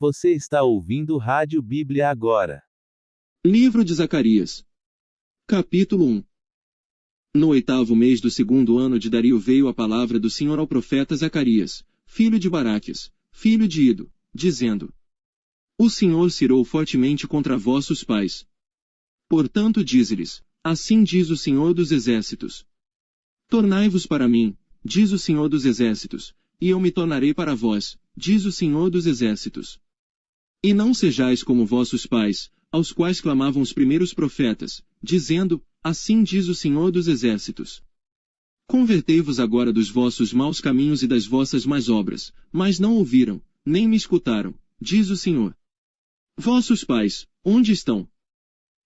Você está ouvindo Rádio Bíblia agora. Livro de Zacarias. Capítulo 1. No 8º mês do 2º ano de Dario veio a palavra do Senhor ao profeta Zacarias, filho de Baraquias, filho de Ido, dizendo: O Senhor se irou fortemente contra vossos pais. Portanto dize-lhes, assim diz o Senhor dos Exércitos: Tornai-vos para mim, diz o Senhor dos Exércitos, e eu me tornarei para vós, diz o Senhor dos Exércitos. E não sejais como vossos pais, aos quais clamavam os primeiros profetas, dizendo, assim diz o Senhor dos Exércitos. Convertei-vos agora dos vossos maus caminhos e das vossas más obras, mas não ouviram, nem me escutaram, diz o Senhor. Vossos pais, onde estão?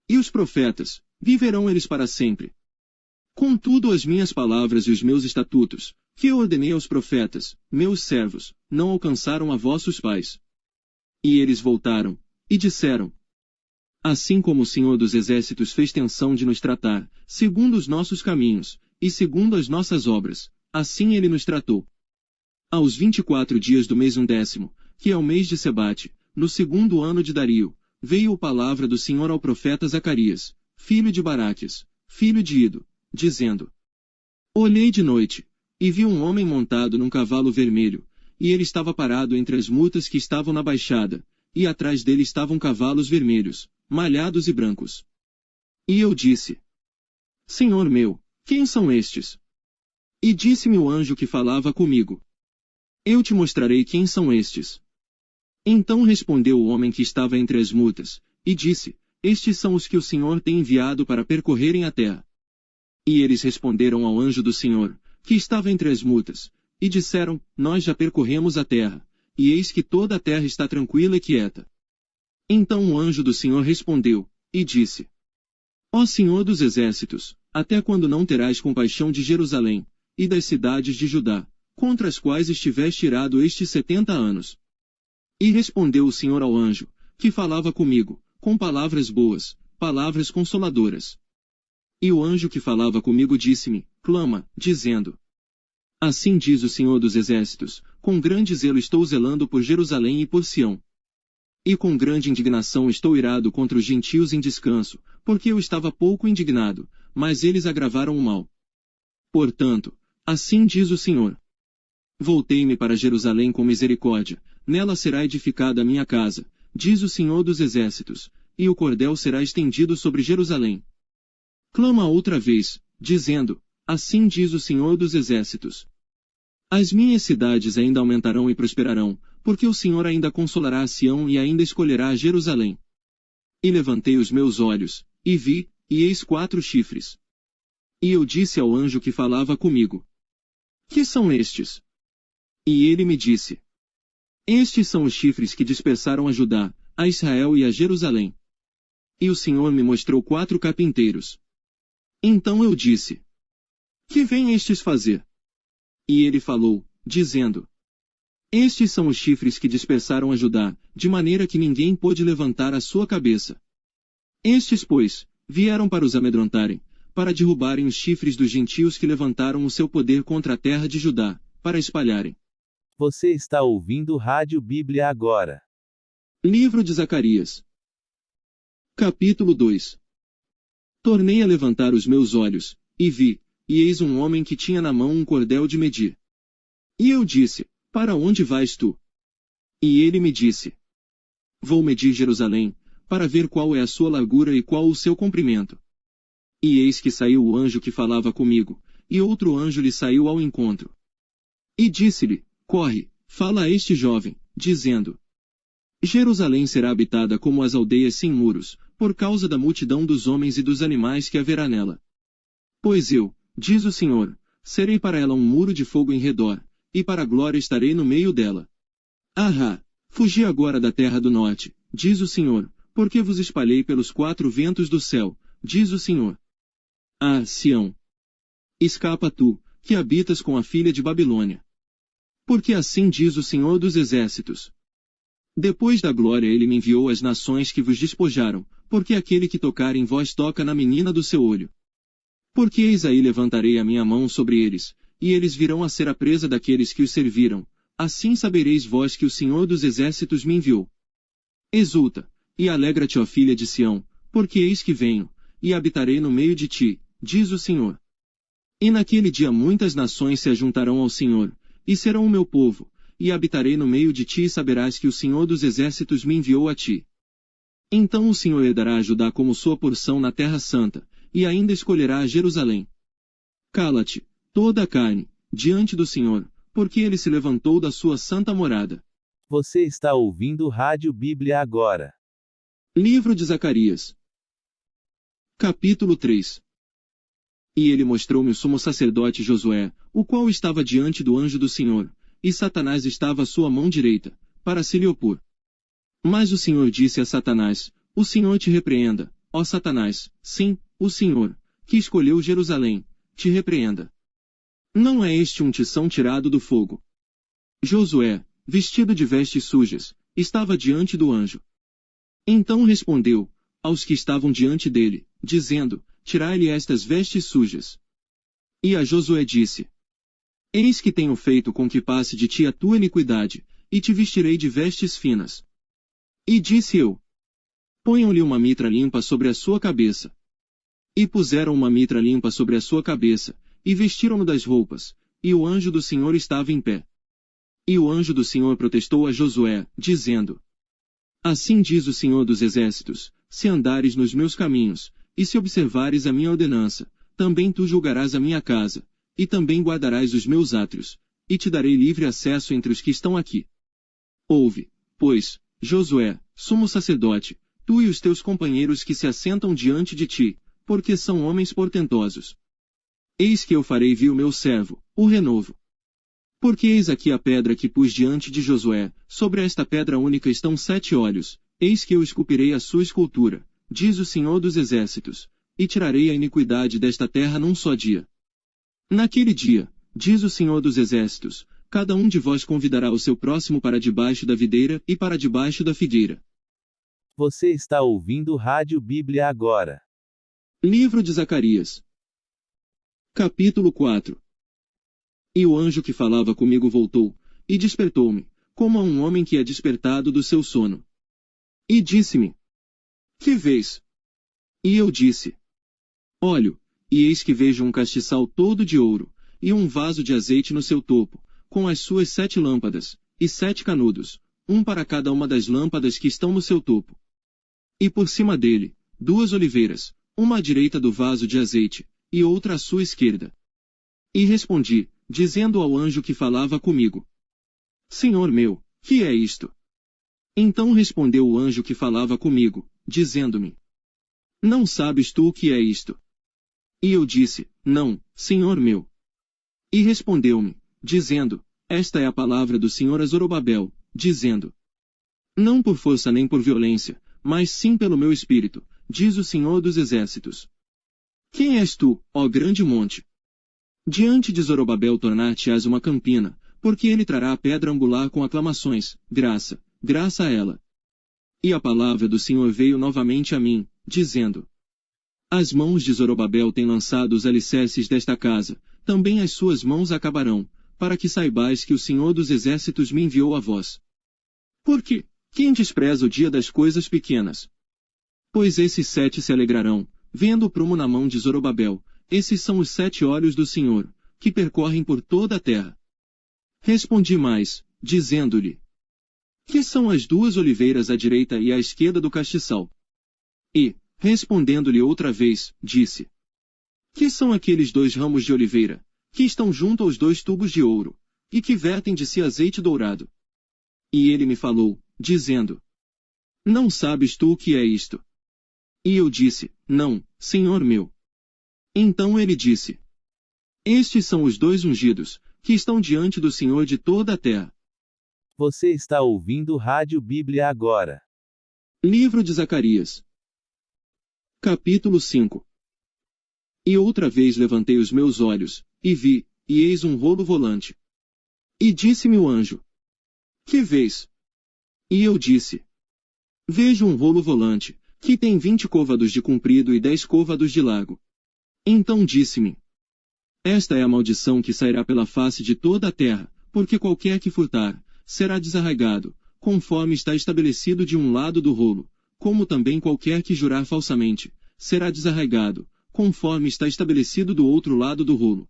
E os profetas, viverão eles para sempre. Contudo as minhas palavras e os meus estatutos, que eu ordenei aos profetas, meus servos, não alcançaram a vossos pais. E eles voltaram, e disseram: Assim como o Senhor dos Exércitos fez tensão de nos tratar, segundo os nossos caminhos, e segundo as nossas obras, assim ele nos tratou. Aos 24 dias do mês 10º, que é o mês de Sebate, no 2º ano de Dario, veio a palavra do Senhor ao profeta Zacarias, filho de Baraquias, filho de Ido, dizendo: Olhei de noite, e vi um homem montado num cavalo vermelho, e ele estava parado entre as mutas que estavam na baixada, e atrás dele estavam cavalos vermelhos, malhados e brancos. E eu disse: Senhor meu, quem são estes? E disse-me o anjo que falava comigo: Eu te mostrarei quem são estes. Então respondeu o homem que estava entre as mutas, e disse: Estes são os que o Senhor tem enviado para percorrerem a terra. E eles responderam ao anjo do Senhor, que estava entre as mutas, e disseram: Nós já percorremos a terra, e eis que toda a terra está tranquila e quieta. Então o anjo do Senhor respondeu, e disse: Ó Senhor dos Exércitos, até quando não terás compaixão de Jerusalém, e das cidades de Judá, contra as quais estiveste irado estes 70 anos? E respondeu o Senhor ao anjo, que falava comigo, com palavras boas, palavras consoladoras. E o anjo que falava comigo disse-me: Clama, dizendo: Assim diz o Senhor dos Exércitos, com grande zelo estou zelando por Jerusalém e por Sião. E com grande indignação estou irado contra os gentios em descanso, porque eu estava pouco indignado, mas eles agravaram o mal. Portanto, assim diz o Senhor: Voltei-me para Jerusalém com misericórdia, nela será edificada a minha casa, diz o Senhor dos Exércitos, e o cordel será estendido sobre Jerusalém. Clama outra vez, dizendo: Assim diz o Senhor dos Exércitos. As minhas cidades ainda aumentarão e prosperarão, porque o Senhor ainda consolará a Sião e ainda escolherá a Jerusalém. E levantei os meus olhos, e vi, e eis 4 chifres. E eu disse ao anjo que falava comigo: Que são estes? E ele me disse: Estes são os chifres que dispersaram a Judá, a Israel e a Jerusalém. E o Senhor me mostrou 4 carpinteiros. Então eu disse: Que vêm estes fazer? E ele falou, dizendo: Estes são os chifres que dispersaram a Judá, de maneira que ninguém pôde levantar a sua cabeça. Estes, pois, vieram para os amedrontarem, para derrubarem os chifres dos gentios que levantaram o seu poder contra a terra de Judá, para espalharem. Você está ouvindo Rádio Bíblia agora. Livro de Zacarias. Capítulo 2. Tornei a levantar os meus olhos, e vi, e eis um homem que tinha na mão um cordel de medir. E eu disse: Para onde vais tu? E ele me disse: Vou medir Jerusalém, para ver qual é a sua largura e qual o seu comprimento. E eis que saiu o anjo que falava comigo, e outro anjo lhe saiu ao encontro. E disse-lhe: Corre, fala a este jovem, dizendo: Jerusalém será habitada como as aldeias sem muros, por causa da multidão dos homens e dos animais que haverá nela. Pois eu, diz o Senhor, serei para ela um muro de fogo em redor, e para a glória estarei no meio dela. Ahá, fugi agora da terra do norte, diz o Senhor, porque vos espalhei pelos 4 ventos do céu, diz o Senhor. Ah, Sião! Escapa tu, que habitas com a filha de Babilônia. Porque assim diz o Senhor dos Exércitos. Depois da glória ele me enviou às nações que vos despojaram, porque aquele que tocar em vós toca na menina do seu olho. Porque eis aí levantarei a minha mão sobre eles, e eles virão a ser a presa daqueles que os serviram, assim sabereis vós que o Senhor dos Exércitos me enviou. Exulta, e alegra-te, ó filha de Sião, porque eis que venho, e habitarei no meio de ti, diz o Senhor. E naquele dia muitas nações se ajuntarão ao Senhor, e serão o meu povo, e habitarei no meio de ti e saberás que o Senhor dos exércitos me enviou a ti. Então o Senhor herdará a Judá como sua porção na terra santa, e ainda escolherá a Jerusalém. Cala-te, toda a carne, diante do Senhor, porque ele se levantou da sua santa morada. Você está ouvindo Rádio Bíblia agora. Livro de Zacarias. Capítulo 3. E ele mostrou-me o sumo sacerdote Josué, o qual estava diante do anjo do Senhor, e Satanás estava à sua mão direita, para se lhe opor. Mas o Senhor disse a Satanás: O Senhor te repreenda, ó Satanás, sim, o Senhor, que escolheu Jerusalém, te repreenda. Não é este um tição tirado do fogo? Josué, vestido de vestes sujas, estava diante do anjo. Então respondeu aos que estavam diante dele, dizendo: Tirai-lhe estas vestes sujas. E a Josué disse: Eis que tenho feito com que passe de ti a tua iniquidade, e te vestirei de vestes finas. E disse eu: Ponham-lhe uma mitra limpa sobre a sua cabeça. E puseram uma mitra limpa sobre a sua cabeça, e vestiram-no das roupas, e o anjo do Senhor estava em pé. E o anjo do Senhor protestou a Josué, dizendo: Assim diz o Senhor dos exércitos: se andares nos meus caminhos, e se observares a minha ordenança, também tu julgarás a minha casa, e também guardarás os meus átrios, e te darei livre acesso entre os que estão aqui. Ouve, pois, Josué, sumo sacerdote, tu e os teus companheiros que se assentam diante de ti, porque são homens portentosos. Eis que eu farei vir o meu servo, o renovo. Porque eis aqui a pedra que pus diante de Josué, sobre esta pedra única estão 7 olhos, eis que eu esculpirei a sua escultura, diz o Senhor dos exércitos, e tirarei a iniquidade desta terra num só dia. Naquele dia, diz o Senhor dos exércitos, cada um de vós convidará o seu próximo para debaixo da videira e para debaixo da figueira. Você está ouvindo Rádio Bíblia agora. Livro de Zacarias. Capítulo 4. E o anjo que falava comigo voltou, e despertou-me, como a um homem que é despertado do seu sono. E disse-me: Que vês? E eu disse: Olho, e eis que vejo um castiçal todo de ouro, e um vaso de azeite no seu topo, com as suas 7 lâmpadas, e 7 canudos, um para cada uma das lâmpadas que estão no seu topo. E por cima dele, 2 oliveiras, uma à direita do vaso de azeite, e outra à sua esquerda. E respondi, dizendo ao anjo que falava comigo: Senhor meu, que é isto? Então respondeu o anjo que falava comigo, dizendo-me: Não sabes tu o que é isto? E eu disse: Não, Senhor meu. E respondeu-me, dizendo: Esta é a palavra do Senhor a Zorobabel, dizendo: Não por força nem por violência, mas sim pelo meu espírito, diz o Senhor dos exércitos. Quem és tu, ó grande monte? Diante de Zorobabel tornar-te-ás uma campina, porque ele trará a pedra angular com aclamações: graça, graça a ela. E a palavra do Senhor veio novamente a mim, dizendo: As mãos de Zorobabel têm lançado os alicerces desta casa, também as suas mãos acabarão, para que saibais que o Senhor dos exércitos me enviou a vós. Porque, quem despreza o dia das coisas pequenas? Pois esses 7 se alegrarão, vendo o prumo na mão de Zorobabel. Esses são os 7 olhos do Senhor, que percorrem por toda a terra. Respondi mais, dizendo-lhe: Que são as 2 oliveiras à direita e à esquerda do castiçal? E, respondendo-lhe outra vez, disse: Que são aqueles 2 ramos de oliveira, que estão junto aos 2 tubos de ouro, e que vertem de si azeite dourado? E ele me falou, dizendo: Não sabes tu o que é isto? E eu disse: Não, Senhor meu. Então ele disse: Estes são os 2 ungidos, que estão diante do Senhor de toda a terra. Você está ouvindo Rádio Bíblia agora. Livro de Zacarias. Capítulo 5. E outra vez levantei os meus olhos, e vi, e eis um rolo volante. E disse-me o anjo: Que vês? E eu disse: Vejo um rolo volante, que tem 20 côvados de comprido e 10 côvados de largo. Então disse-me: Esta é a maldição que sairá pela face de toda a terra, porque qualquer que furtar, será desarraigado, conforme está estabelecido de um lado do rolo, como também qualquer que jurar falsamente, será desarraigado, conforme está estabelecido do outro lado do rolo.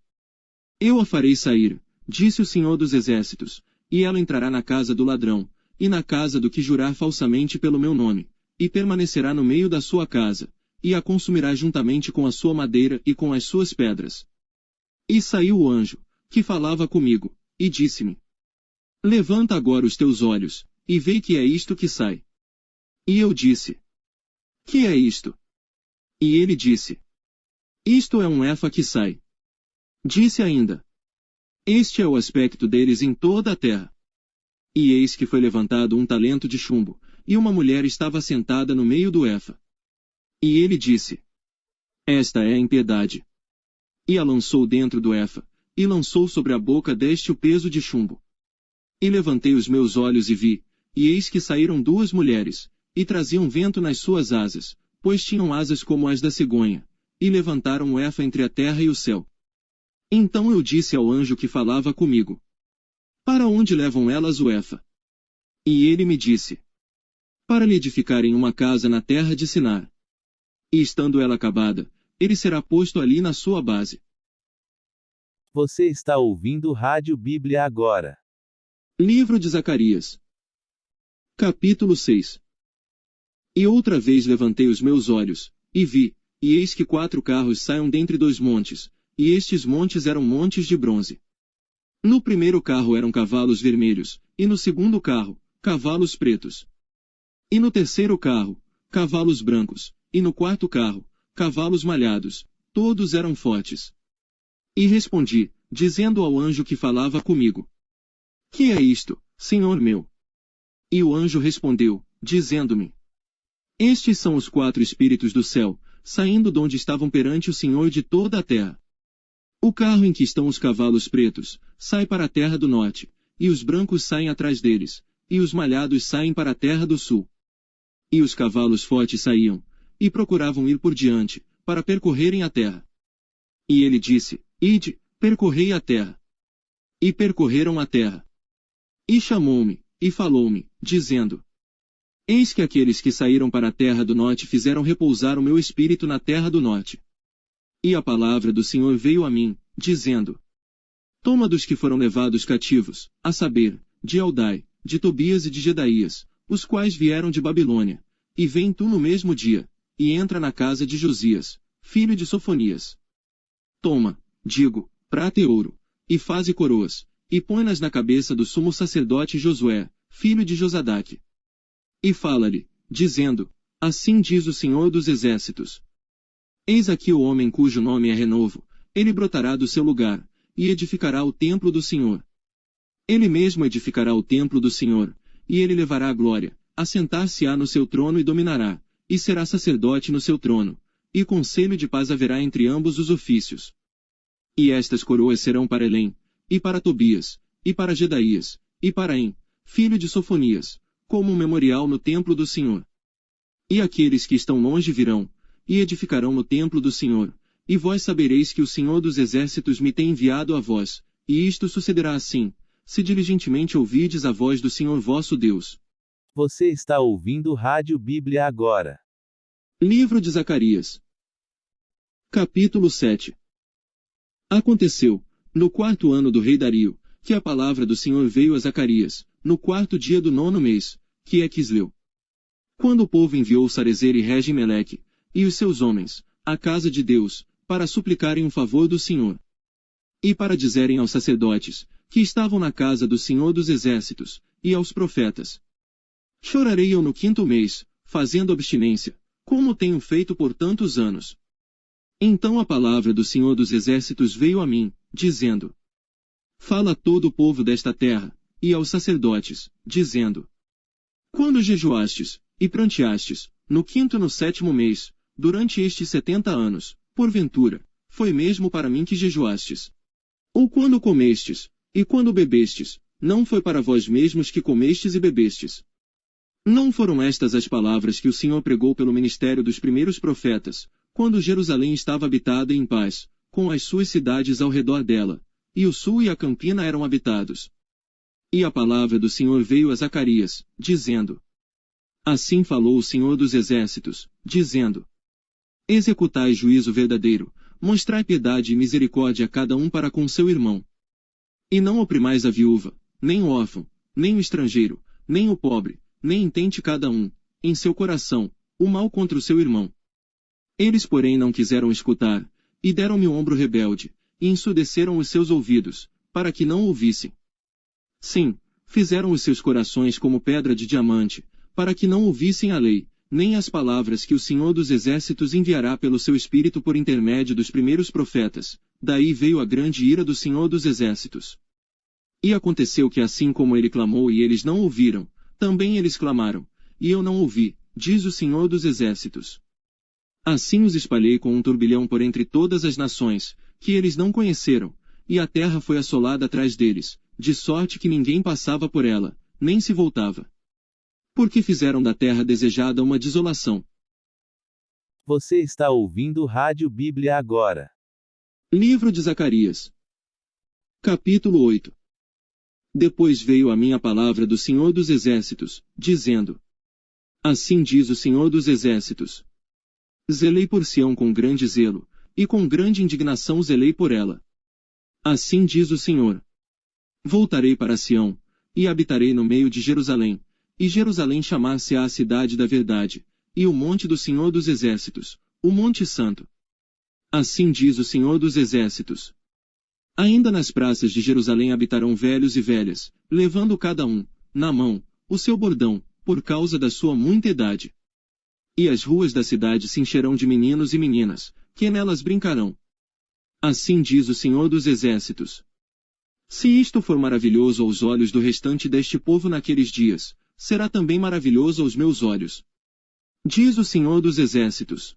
Eu a farei sair, disse o Senhor dos Exércitos, e ela entrará na casa do ladrão, e na casa do que jurar falsamente pelo meu nome, e permanecerá no meio da sua casa, e a consumirá juntamente com a sua madeira e com as suas pedras. E saiu o anjo, que falava comigo, e disse-me: Levanta agora os teus olhos, e vê que é isto que sai. E eu disse: Que é isto? E ele disse: Isto é um efa que sai. Disse ainda: Este é o aspecto deles em toda a terra. E eis que foi levantado um talento de chumbo, e uma mulher estava sentada no meio do efa. E ele disse: Esta é a impiedade. E a lançou dentro do efa, e lançou sobre a boca deste o peso de chumbo. E levantei os meus olhos e vi, e eis que saíram duas mulheres, e traziam vento nas suas asas, pois tinham asas como as da cegonha, e levantaram o efa entre a terra e o céu. Então eu disse ao anjo que falava comigo: Para onde levam elas o efa? E ele me disse: Para lhe edificarem uma casa na terra de Sinar. E estando ela acabada, ele será posto ali na sua base. Você está ouvindo Rádio Bíblia agora. Livro de Zacarias. Capítulo 6. E outra vez levantei os meus olhos, e vi, e eis que 4 carros saem dentre 2 montes, e estes montes eram montes de bronze. No primeiro carro eram cavalos vermelhos, e no segundo carro, cavalos pretos. E no terceiro carro, cavalos brancos, e no quarto carro, cavalos malhados, todos eram fortes. E respondi, dizendo ao anjo que falava comigo: Que é isto, Senhor meu? E o anjo respondeu, dizendo-me: Estes são os 4 espíritos do céu, saindo de onde estavam perante o Senhor de toda a terra. O carro em que estão os cavalos pretos, sai para a terra do norte, e os brancos saem atrás deles, e os malhados saem para a terra do sul. E os cavalos fortes saíam, e procuravam ir por diante, para percorrerem a terra. E ele disse: Ide, percorrei a terra. E percorreram a terra. E chamou-me, e falou-me, dizendo: Eis que aqueles que saíram para a terra do norte fizeram repousar o meu espírito na terra do norte. E a palavra do Senhor veio a mim, dizendo: Toma dos que foram levados cativos, a saber, de Eldai, de Tobias e de Gedaías, os quais vieram de Babilônia, e vem tu no mesmo dia, e entra na casa de Josias, filho de Sofonias. Toma, digo, prata e ouro, e faze coroas, e põe-nas na cabeça do sumo sacerdote Josué, filho de Josadaque. E fala-lhe, dizendo: Assim diz o Senhor dos Exércitos: Eis aqui o homem cujo nome é Renovo, ele brotará do seu lugar, e edificará o templo do Senhor. Ele mesmo edificará o templo do Senhor, e ele levará a glória, assentar-se-á no seu trono e dominará, e será sacerdote no seu trono, e conselho de paz haverá entre ambos os ofícios. E estas coroas serão para Elém, e para Tobias, e para Gedaías, e para Em, filho de Sofonias, como um memorial no templo do Senhor. E aqueles que estão longe virão, e edificarão no templo do Senhor, e vós sabereis que o Senhor dos Exércitos me tem enviado a vós, e isto sucederá assim, se diligentemente ouvirdes a voz do Senhor vosso Deus. Você está ouvindo Rádio Bíblia agora. Livro de Zacarias. Capítulo 7. Aconteceu, no 4º ano do rei Dario, que a palavra do Senhor veio a Zacarias, no 4º dia do 9º mês, que é Quisleu. Quando o povo enviou Sarezer e Regem-Meleque, e os seus homens, à casa de Deus, para suplicarem um favor do Senhor. E para dizerem aos sacerdotes, que estavam na casa do Senhor dos Exércitos, e aos profetas: Chorarei eu no 5º mês, fazendo abstinência, como tenho feito por tantos anos. Então a palavra do Senhor dos Exércitos veio a mim, dizendo: Fala a todo o povo desta terra, e aos sacerdotes, dizendo: Quando jejuastes, e pranteastes, no 5º e no 7º mês, durante estes 70 anos, porventura, foi mesmo para mim que jejuastes? Ou quando comestes, e quando bebestes, não foi para vós mesmos que comestes e bebestes? Não foram estas as palavras que o Senhor pregou pelo ministério dos primeiros profetas, quando Jerusalém estava habitada e em paz, com as suas cidades ao redor dela, e o sul e a campina eram habitados? E a palavra do Senhor veio a Zacarias, dizendo: Assim falou o Senhor dos Exércitos, dizendo: Executai juízo verdadeiro, mostrai piedade e misericórdia a cada um para com seu irmão. E não oprimais a viúva, nem o órfão, nem o estrangeiro, nem o pobre, nem intente cada um, em seu coração, o mal contra o seu irmão. Eles, porém, não quiseram escutar, e deram-me o ombro rebelde, e ensurdeceram os seus ouvidos, para que não ouvissem. Sim, fizeram os seus corações como pedra de diamante, para que não ouvissem a lei, nem as palavras que o Senhor dos Exércitos enviará pelo seu Espírito por intermédio dos primeiros profetas. Daí veio a grande ira do Senhor dos Exércitos. E aconteceu que assim como ele clamou e eles não ouviram, também eles clamaram, e eu não ouvi, diz o Senhor dos Exércitos. Assim os espalhei com um turbilhão por entre todas as nações, que eles não conheceram, e a terra foi assolada atrás deles, de sorte que ninguém passava por ela, nem se voltava. Porque fizeram da terra desejada uma desolação. Você está ouvindo Rádio Bíblia agora. Livro de Zacarias. Capítulo 8. Depois veio a mim a palavra do Senhor dos Exércitos, dizendo: Assim diz o Senhor dos Exércitos: Zelei por Sião com grande zelo, e com grande indignação zelei por ela. Assim diz o Senhor: Voltarei para Sião, e habitarei no meio de Jerusalém, e Jerusalém chamar-se-á a cidade da verdade, e o monte do Senhor dos Exércitos, o monte santo. Assim diz o Senhor dos Exércitos: Ainda nas praças de Jerusalém habitarão velhos e velhas, levando cada um, na mão, o seu bordão, por causa da sua muita idade. E as ruas da cidade se encherão de meninos e meninas, que nelas brincarão. Assim diz o Senhor dos Exércitos: Se isto for maravilhoso aos olhos do restante deste povo naqueles dias, será também maravilhoso aos meus olhos. Diz o Senhor dos Exércitos.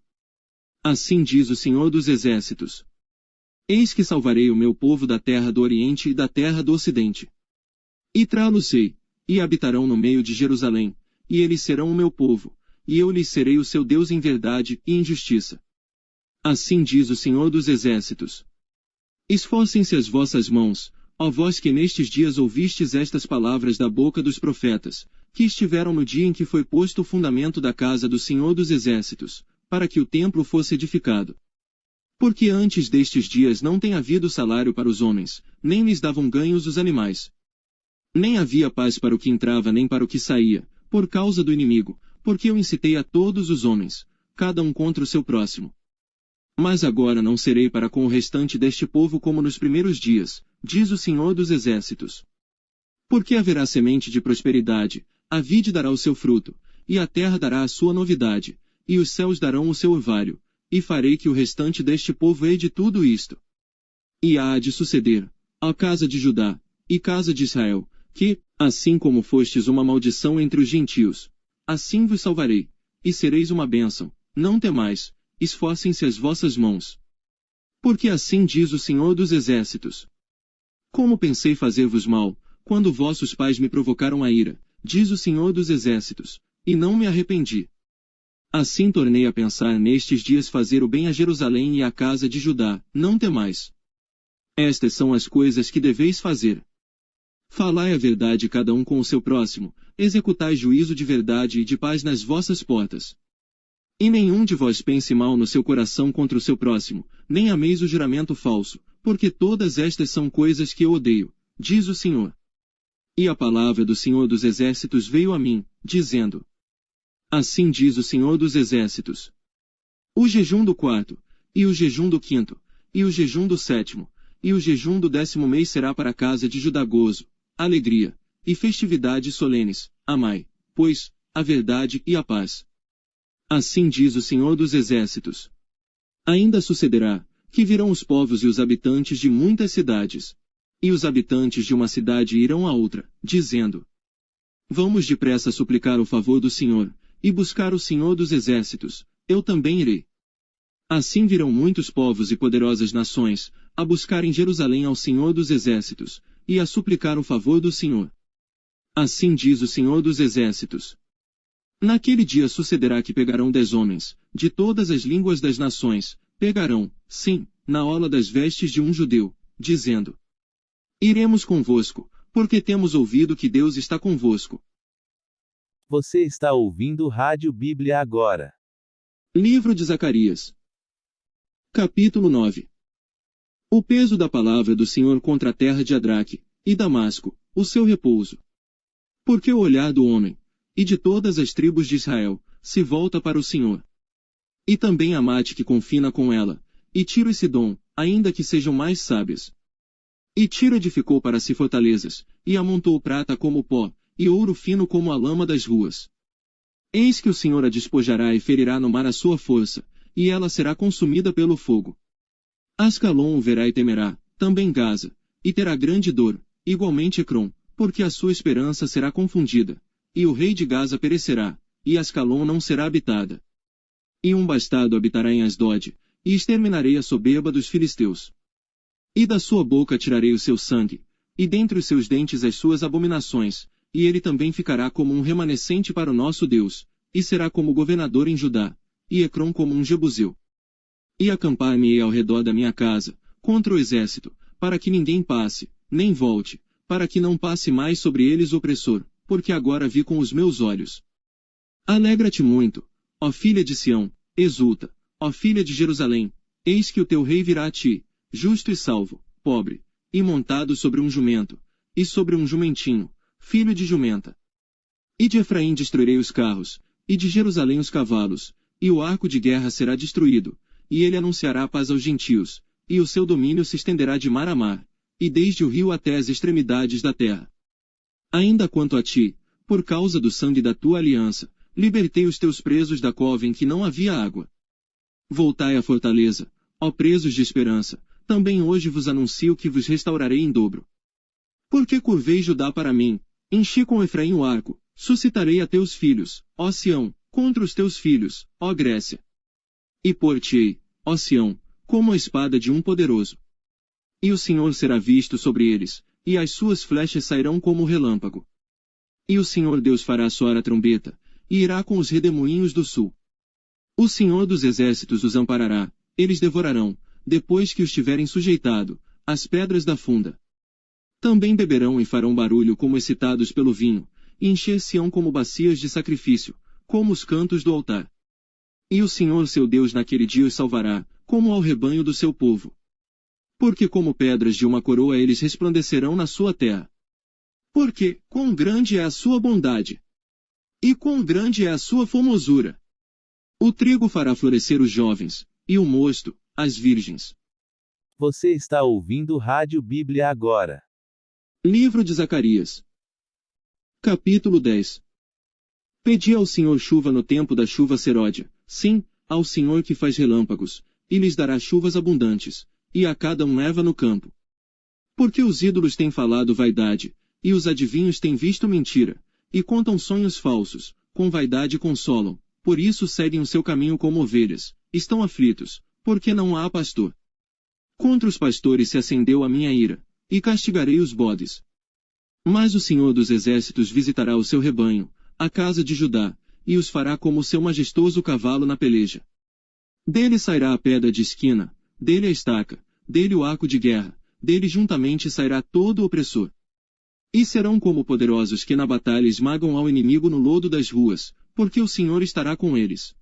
Assim diz o Senhor dos Exércitos: Eis que salvarei o meu povo da terra do Oriente e da terra do Ocidente. E trá-los-ei, e habitarão no meio de Jerusalém, e eles serão o meu povo, e eu lhes serei o seu Deus em verdade e em justiça. Assim diz o Senhor dos Exércitos. Esforcem-se as vossas mãos, ó vós que nestes dias ouvistes estas palavras da boca dos profetas, que estiveram no dia em que foi posto o fundamento da casa do Senhor dos Exércitos, para que o templo fosse edificado. Porque antes destes dias não tem havido salário para os homens, nem lhes davam ganhos os animais. Nem havia paz para o que entrava nem para o que saía, por causa do inimigo, porque eu incitei a todos os homens, cada um contra o seu próximo. Mas agora não serei para com o restante deste povo como nos primeiros dias, diz o Senhor dos Exércitos. Porque haverá semente de prosperidade, a vide dará o seu fruto, e a terra dará a sua novidade, e os céus darão o seu orvalho, e farei que o restante deste povo hei de tudo isto. E há de suceder, ó casa de Judá, e casa de Israel, que, assim como fostes uma maldição entre os gentios, assim vos salvarei, e sereis uma bênção, não temais, esforcem-se as vossas mãos. Porque assim diz o Senhor dos Exércitos. Como pensei fazer-vos mal, quando vossos pais me provocaram a ira, diz o Senhor dos Exércitos, e não me arrependi. Assim tornei a pensar nestes dias fazer o bem a Jerusalém e à casa de Judá, não temais. Estas são as coisas que deveis fazer. Falai a verdade cada um com o seu próximo, executai juízo de verdade e de paz nas vossas portas. E nenhum de vós pense mal no seu coração contra o seu próximo, nem ameis o juramento falso, porque todas estas são coisas que eu odeio, diz o Senhor. E a palavra do Senhor dos Exércitos veio a mim, dizendo: Assim diz o Senhor dos Exércitos. O jejum do 4º, e o jejum do 5º, e o jejum do 7º, e o jejum do 10º mês será para a casa de Judá gozo, alegria, e festividades solenes, amai, pois, a verdade e a paz. Assim diz o Senhor dos Exércitos. Ainda sucederá, que virão os povos e os habitantes de muitas cidades. E os habitantes de uma cidade irão a outra, dizendo: Vamos depressa suplicar o favor do Senhor, e buscar o Senhor dos Exércitos, eu também irei. Assim virão muitos povos e poderosas nações, a buscar em Jerusalém ao Senhor dos Exércitos, e a suplicar o favor do Senhor. Assim diz o Senhor dos Exércitos. Naquele dia sucederá que pegarão 10 homens, de todas as línguas das nações, pegarão, sim, na orla das vestes de um judeu, dizendo: Iremos convosco, porque temos ouvido que Deus está convosco. Você está ouvindo Rádio Bíblia agora. Livro de Zacarias. Capítulo 9. O peso da palavra do Senhor contra a terra de Adraque, e Damasco, o seu repouso. Porque o olhar do homem, e de todas as tribos de Israel, se volta para o Senhor. E também Amate que confina com ela, e Tiro e Sidom, ainda que sejam mais sábias. E Tiro edificou para si fortalezas, e amontou prata como pó, e ouro fino como a lama das ruas. Eis que o Senhor a despojará e ferirá no mar a sua força, e ela será consumida pelo fogo. Ascalon o verá e temerá, também Gaza, e terá grande dor, igualmente Ecrom, porque a sua esperança será confundida, e o rei de Gaza perecerá, e Ascalon não será habitada. E um bastardo habitará em Asdod, e exterminarei a soberba dos filisteus. E da sua boca tirarei o seu sangue, e dentre os seus dentes as suas abominações, e ele também ficará como um remanescente para o nosso Deus, e será como governador em Judá, e Ecrom como um jebuseu. E acampar-me-ei ao redor da minha casa, contra o exército, para que ninguém passe, nem volte, para que não passe mais sobre eles opressor, porque agora vi com os meus olhos. Alegra-te muito, ó filha de Sião, exulta, ó filha de Jerusalém, eis que o teu rei virá a ti, justo e salvo, pobre, e montado sobre um jumento, e sobre um jumentinho, filho de jumenta. E de Efraim destruirei os carros, e de Jerusalém os cavalos, e o arco de guerra será destruído, e ele anunciará paz aos gentios, e o seu domínio se estenderá de mar a mar, e desde o rio até as extremidades da terra. Ainda quanto a ti, por causa do sangue da tua aliança, libertei os teus presos da cova em que não havia água. Voltai à fortaleza, ó presos de esperança, também hoje vos anuncio que vos restaurarei em dobro. Porque curvei Judá para mim, enchi com Efraim o arco, suscitarei a teus filhos, ó Sião, contra os teus filhos, ó Grécia. E por-te-ei, ó Sião, como a espada de um poderoso. E o Senhor será visto sobre eles, e as suas flechas sairão como o relâmpago. E o Senhor Deus fará soar a trombeta, e irá com os redemoinhos do sul. O Senhor dos exércitos os amparará, eles devorarão, depois que os tiverem sujeitado, as pedras da funda. Também beberão e farão barulho como excitados pelo vinho, e encher-se-ão como bacias de sacrifício, como os cantos do altar. E o Senhor seu Deus naquele dia os salvará, como ao rebanho do seu povo. Porque como pedras de uma coroa eles resplandecerão na sua terra. Porque, quão grande é a sua bondade! E quão grande é a sua formosura! O trigo fará florescer os jovens, e o mosto, as virgens. Você está ouvindo Rádio Bíblia agora. Livro de Zacarias. Capítulo 10. Pedi ao Senhor chuva no tempo da chuva seródia, sim, ao Senhor que faz relâmpagos, e lhes dará chuvas abundantes, e a cada um leva no campo. Porque os ídolos têm falado vaidade, e os adivinhos têm visto mentira, e contam sonhos falsos, com vaidade consolam, por isso seguem o seu caminho como ovelhas, estão aflitos, porque não há pastor. Contra os pastores se acendeu a minha ira, e castigarei os bodes. Mas o Senhor dos exércitos visitará o seu rebanho, a casa de Judá, e os fará como o seu majestoso cavalo na peleja. Dele sairá a pedra de esquina, dele a estaca, dele o arco de guerra, dele juntamente sairá todo o opressor. E serão como poderosos que na batalha esmagam ao inimigo no lodo das ruas, porque o Senhor estará com eles.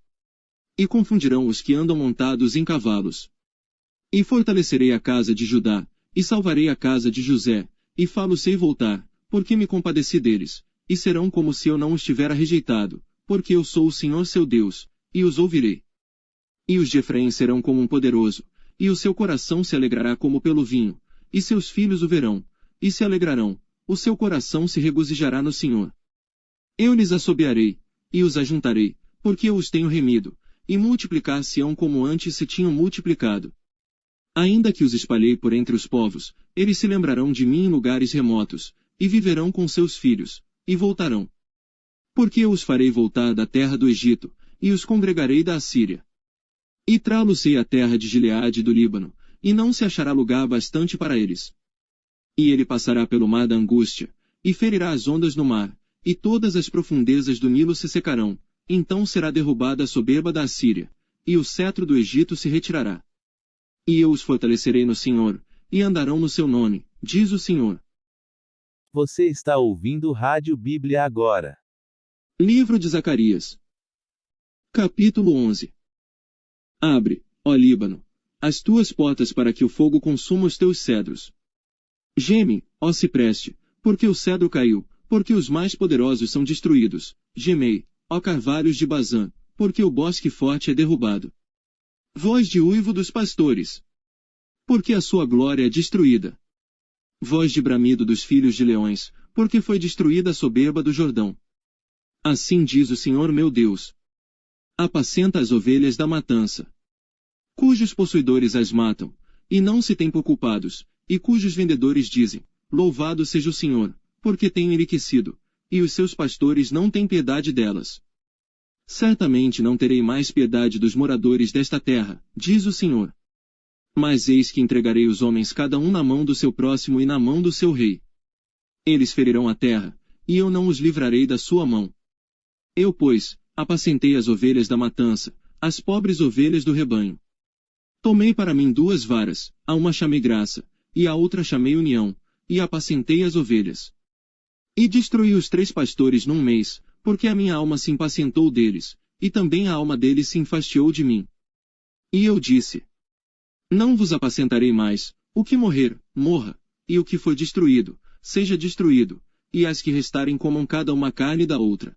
E confundirão os que andam montados em cavalos. E fortalecerei a casa de Judá, e salvarei a casa de José, e fá-los-ei voltar, porque me compadeci deles, e serão como se eu não os tivera rejeitado, porque eu sou o Senhor seu Deus, e os ouvirei. E os de Efraim serão como um poderoso, e o seu coração se alegrará como pelo vinho, e seus filhos o verão, e se alegrarão, o seu coração se regozijará no Senhor. Eu lhes assobiarei, e os ajuntarei, porque eu os tenho remido, e multiplicar-se-ão como antes se tinham multiplicado. Ainda que os espalhei por entre os povos, eles se lembrarão de mim em lugares remotos, e viverão com seus filhos, e voltarão. Porque eu os farei voltar da terra do Egito, e os congregarei da Assíria. E trá-los-ei à terra de Gileade e do Líbano, e não se achará lugar bastante para eles. E ele passará pelo mar da angústia, e ferirá as ondas no mar, e todas as profundezas do Nilo se secarão, então será derrubada a soberba da Assíria, e o cetro do Egito se retirará. E eu os fortalecerei no Senhor, e andarão no seu nome, diz o Senhor. Você está ouvindo Rádio Bíblia agora. Livro de Zacarias. Capítulo 11. Abre, ó Líbano, as tuas portas para que o fogo consuma os teus cedros. Geme, ó cipreste, porque o cedro caiu, porque os mais poderosos são destruídos. Gemei, ó carvalhos de Bazã, porque o bosque forte é derrubado. Voz de uivo dos pastores, porque a sua glória é destruída. Voz de bramido dos filhos de leões, porque foi destruída a soberba do Jordão. Assim diz o Senhor meu Deus: apacenta as ovelhas da matança, cujos possuidores as matam, e não se têm por culpados, e cujos vendedores dizem: louvado seja o Senhor, porque tem enriquecido, e os seus pastores não têm piedade delas. Certamente não terei mais piedade dos moradores desta terra, diz o Senhor. Mas eis que entregarei os homens cada um na mão do seu próximo e na mão do seu rei. Eles ferirão a terra, e eu não os livrarei da sua mão. Eu, pois, apacentei as ovelhas da matança, as pobres ovelhas do rebanho. Tomei para mim 2 varas, a uma chamei graça, e a outra chamei união, e apacentei as ovelhas. E destruí os 3 pastores num mês, porque a minha alma se impacientou deles, e também a alma deles se enfastiou de mim. E eu disse: não vos apacentarei mais, o que morrer, morra, e o que for destruído, seja destruído, e as que restarem comam cada uma carne da outra.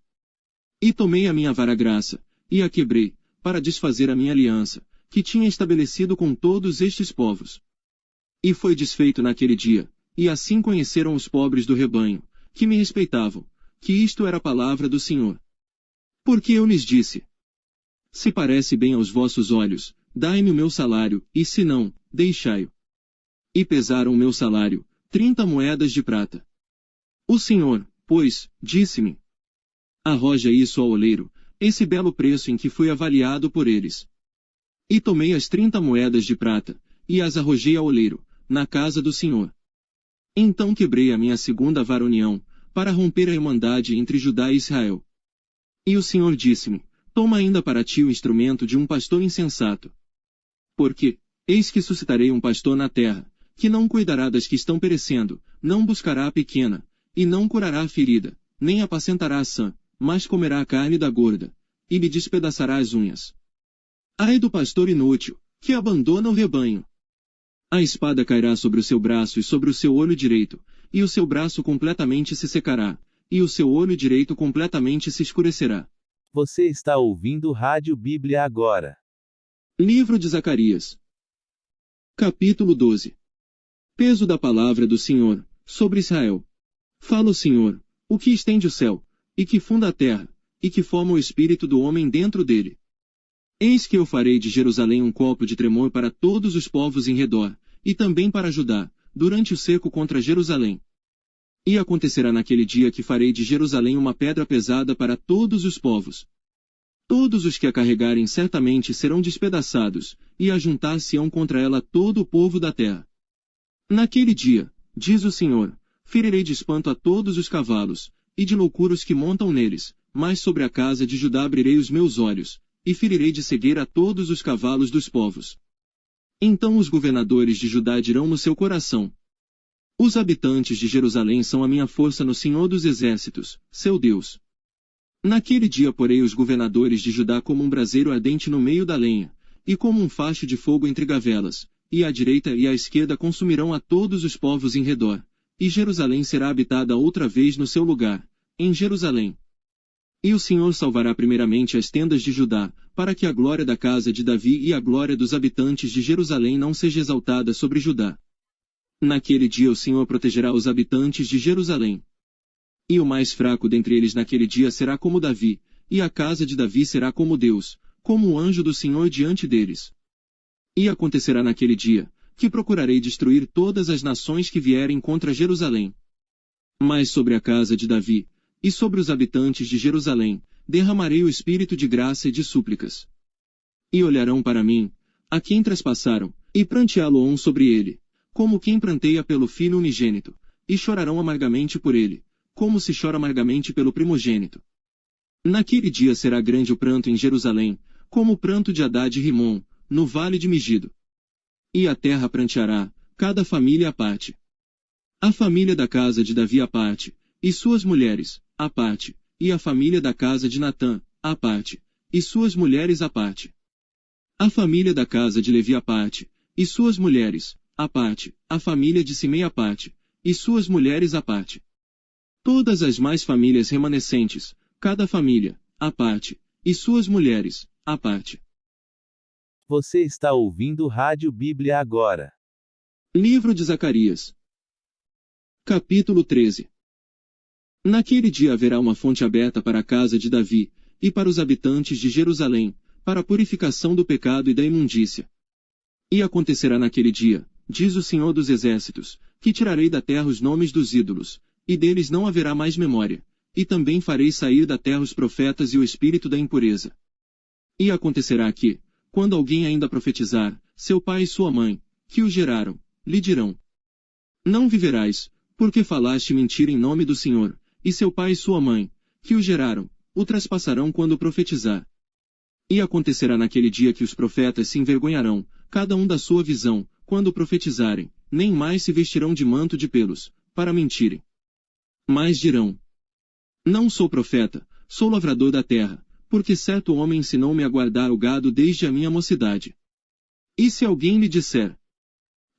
E tomei a minha vara graça, e a quebrei, para desfazer a minha aliança, que tinha estabelecido com todos estes povos. E foi desfeito naquele dia, e assim conheceram os pobres do rebanho, que me respeitavam, que isto era a palavra do Senhor. Porque eu lhes disse: se parece bem aos vossos olhos, dai-me o meu salário, e se não, deixai-o. E pesaram o meu salário, 30 moedas de prata. O Senhor, pois, disse-me: arroja isso ao oleiro, esse belo preço em que fui avaliado por eles. E tomei as 30 moedas de prata, e as arrojei ao oleiro, na casa do Senhor. Então quebrei a minha segunda vara união, para romper a irmandade entre Judá e Israel. E o Senhor disse-me: toma ainda para ti o instrumento de um pastor insensato. Porque, eis que suscitarei um pastor na terra, que não cuidará das que estão perecendo, não buscará a pequena, e não curará a ferida, nem apacentará a sã, mas comerá a carne da gorda, e lhe despedaçará as unhas. Ai do pastor inútil, que abandona o rebanho! A espada cairá sobre o seu braço e sobre o seu olho direito, e o seu braço completamente se secará, e o seu olho direito completamente se escurecerá. Você está ouvindo Rádio Bíblia agora. Livro de Zacarias. Capítulo 12. Peso da palavra do Senhor, sobre Israel. Fala o Senhor, o que estende o céu, e que funda a terra, e que forma o espírito do homem dentro dele. Eis que eu farei de Jerusalém um copo de tremor para todos os povos em redor, e também para Judá, durante o cerco contra Jerusalém. E acontecerá naquele dia que farei de Jerusalém uma pedra pesada para todos os povos. Todos os que a carregarem certamente serão despedaçados, e ajuntar-se-ão contra ela todo o povo da terra. Naquele dia, diz o Senhor, ferirei de espanto a todos os cavalos, e de loucura os que montam neles, mas sobre a casa de Judá abrirei os meus olhos, e ferirei de cegueira a todos os cavalos dos povos. Então os governadores de Judá dirão no seu coração: os habitantes de Jerusalém são a minha força no Senhor dos Exércitos, seu Deus. Naquele dia porei os governadores de Judá como um braseiro ardente no meio da lenha, e como um facho de fogo entre gavelas, e à direita e à esquerda consumirão a todos os povos em redor, e Jerusalém será habitada outra vez no seu lugar, em Jerusalém. E o Senhor salvará primeiramente as tendas de Judá, para que a glória da casa de Davi e a glória dos habitantes de Jerusalém não seja exaltada sobre Judá. Naquele dia o Senhor protegerá os habitantes de Jerusalém. E o mais fraco dentre eles naquele dia será como Davi, e a casa de Davi será como Deus, como o anjo do Senhor diante deles. E acontecerá naquele dia, que procurarei destruir todas as nações que vierem contra Jerusalém. Mas sobre a casa de Davi, e sobre os habitantes de Jerusalém, derramarei o espírito de graça e de súplicas. E olharão para mim, a quem traspassaram, e pranteá-lo-ão sobre ele, como quem pranteia pelo filho unigênito, e chorarão amargamente por ele, como se chora amargamente pelo primogênito. Naquele dia será grande o pranto em Jerusalém, como o pranto de Hadad e Rimom, no vale de Megido. E a terra pranteará, cada família à parte. A família da casa de Davi à parte, e suas mulheres, à parte, e a família da casa de Natã, à parte, e suas mulheres à parte. A família da casa de Levi à parte, e suas mulheres, à parte, a família de Simei à parte, e suas mulheres à parte. Todas as mais famílias remanescentes, cada família, à parte, e suas mulheres, à parte. Você está ouvindo Rádio Bíblia Agora. Livro de Zacarias. Capítulo 13. Naquele dia haverá uma fonte aberta para a casa de Davi, e para os habitantes de Jerusalém, para a purificação do pecado e da imundícia. E acontecerá naquele dia, diz o Senhor dos Exércitos, que tirarei da terra os nomes dos ídolos, e deles não haverá mais memória, e também farei sair da terra os profetas e o espírito da impureza. E acontecerá que, quando alguém ainda profetizar, seu pai e sua mãe, que o geraram, lhe dirão: não viverás, porque falaste mentira em nome do Senhor, e seu pai e sua mãe, que o geraram, o traspassarão quando profetizar. E acontecerá naquele dia que os profetas se envergonharão, cada um da sua visão, quando profetizarem, nem mais se vestirão de manto de pelos, para mentirem. Mas dirão: não sou profeta, sou lavrador da terra, porque certo homem ensinou-me a guardar o gado desde a minha mocidade. E se alguém lhe disser: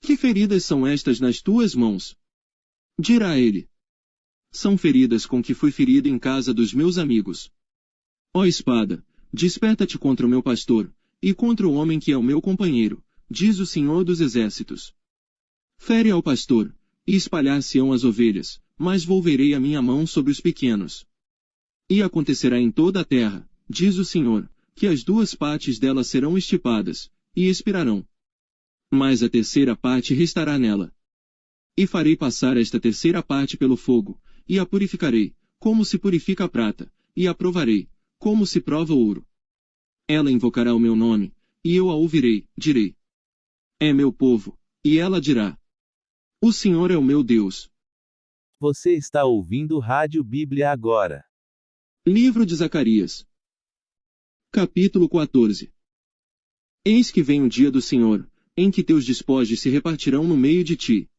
que feridas são estas nas tuas mãos? Dirá ele: são feridas com que fui ferido em casa dos meus amigos. Ó espada, desperta-te contra o meu pastor, e contra o homem que é o meu companheiro, diz o Senhor dos Exércitos. Fere ao pastor, e espalhar-se-ão as ovelhas, mas volverei a minha mão sobre os pequenos. E acontecerá em toda a terra, diz o Senhor, que as duas partes dela serão estipadas, e expirarão. Mas a terceira parte restará nela. E farei passar esta terceira parte pelo fogo, e a purificarei, como se purifica a prata, e a provarei, como se prova o ouro. Ela invocará o meu nome, e eu a ouvirei, direi: é meu povo, e ela dirá: o Senhor é o meu Deus. Você está ouvindo Rádio Bíblia Agora. Livro de Zacarias. Capítulo 14. Eis que vem o dia do Senhor, em que teus despojos se repartirão no meio de ti.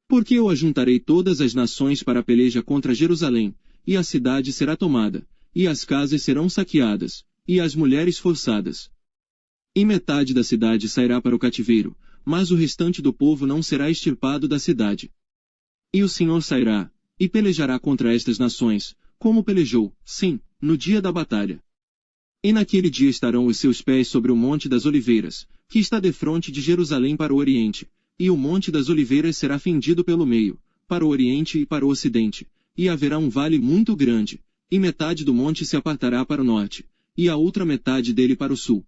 Porque eu ajuntarei todas as nações para a peleja contra Jerusalém, e a cidade será tomada, e as casas serão saqueadas, e as mulheres forçadas. E metade da cidade sairá para o cativeiro, mas o restante do povo não será extirpado da cidade. E o Senhor sairá, e pelejará contra estas nações, como pelejou, sim, no dia da batalha. E naquele dia estarão os seus pés sobre o Monte das Oliveiras, que está defronte de Jerusalém para o Oriente, e o Monte das Oliveiras será fendido pelo meio, para o Oriente e para o Ocidente, e haverá um vale muito grande, e metade do monte se apartará para o norte, e a outra metade dele para o sul.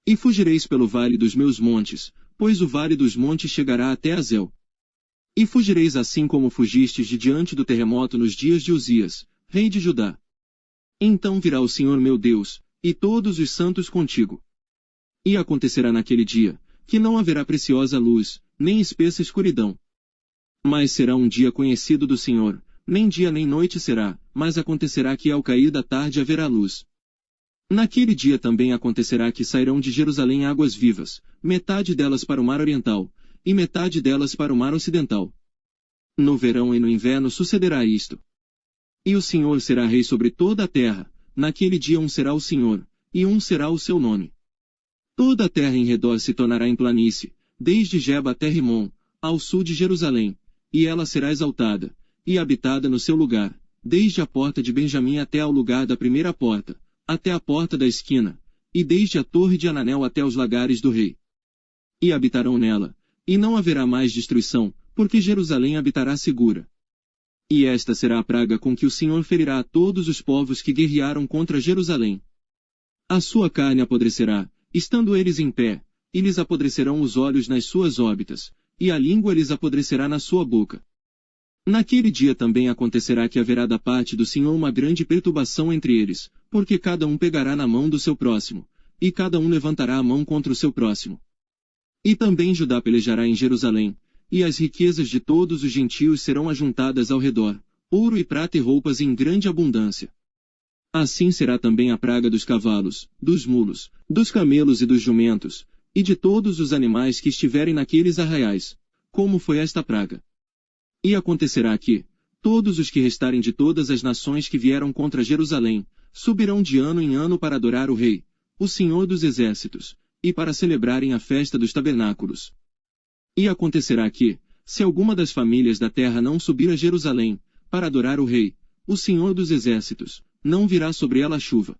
E fugireis pelo vale dos meus montes, pois o vale dos montes chegará até Azel. E fugireis assim como fugistes de diante do terremoto nos dias de Uzias, rei de Judá. Então virá o Senhor meu Deus, e todos os santos contigo. E acontecerá naquele dia, que não haverá preciosa luz, nem espessa escuridão. Mas será um dia conhecido do Senhor, nem dia nem noite será, mas acontecerá que ao cair da tarde haverá luz. Naquele dia também acontecerá que sairão de Jerusalém águas vivas, metade delas para o mar oriental, e metade delas para o mar ocidental. No verão e no inverno sucederá isto. E o Senhor será rei sobre toda a terra, naquele dia um será o Senhor, e um será o seu nome. Toda a terra em redor se tornará em planície, desde Geba até Rimon, ao sul de Jerusalém, e ela será exaltada, e habitada no seu lugar, desde a porta de Benjamim até ao lugar da primeira porta, até a porta da esquina, e desde a torre de Ananel até os lagares do rei. E habitarão nela, e não haverá mais destruição, porque Jerusalém habitará segura. E esta será a praga com que o Senhor ferirá a todos os povos que guerrearam contra Jerusalém. A sua carne apodrecerá, estando eles em pé, e lhes apodrecerão os olhos nas suas órbitas, e a língua lhes apodrecerá na sua boca. Naquele dia também acontecerá que haverá da parte do Senhor uma grande perturbação entre eles, porque cada um pegará na mão do seu próximo, e cada um levantará a mão contra o seu próximo. E também Judá pelejará em Jerusalém, e as riquezas de todos os gentios serão ajuntadas ao redor, ouro e prata e roupas em grande abundância. Assim será também a praga dos cavalos, dos mulos, dos camelos e dos jumentos, e de todos os animais que estiverem naqueles arraiais, como foi esta praga. E acontecerá que, todos os que restarem de todas as nações que vieram contra Jerusalém, subirão de ano em ano para adorar o Rei, o Senhor dos Exércitos, e para celebrarem a festa dos tabernáculos. E acontecerá que, se alguma das famílias da terra não subir a Jerusalém, para adorar o Rei, o Senhor dos Exércitos, não virá sobre ela a chuva.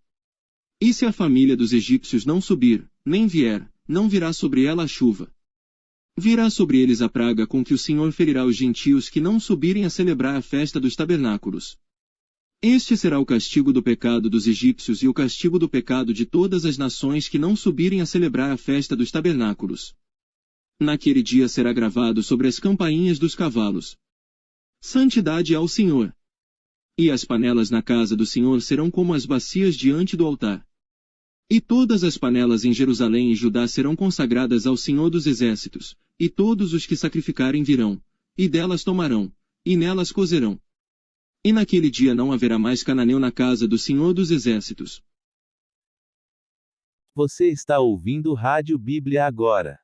E se a família dos egípcios não subir, nem vier, não virá sobre ela a chuva. Virá sobre eles a praga com que o Senhor ferirá os gentios que não subirem a celebrar a festa dos tabernáculos. Este será o castigo do pecado dos egípcios e o castigo do pecado de todas as nações que não subirem a celebrar a festa dos tabernáculos. Naquele dia será gravado sobre as campainhas dos cavalos: Santidade ao Senhor. E as panelas na casa do Senhor serão como as bacias diante do altar. E todas as panelas em Jerusalém e Judá serão consagradas ao Senhor dos Exércitos, e todos os que sacrificarem virão, e delas tomarão, e nelas cozerão. E naquele dia não haverá mais cananeu na casa do Senhor dos Exércitos. Você está ouvindo Rádio Bíblia Agora.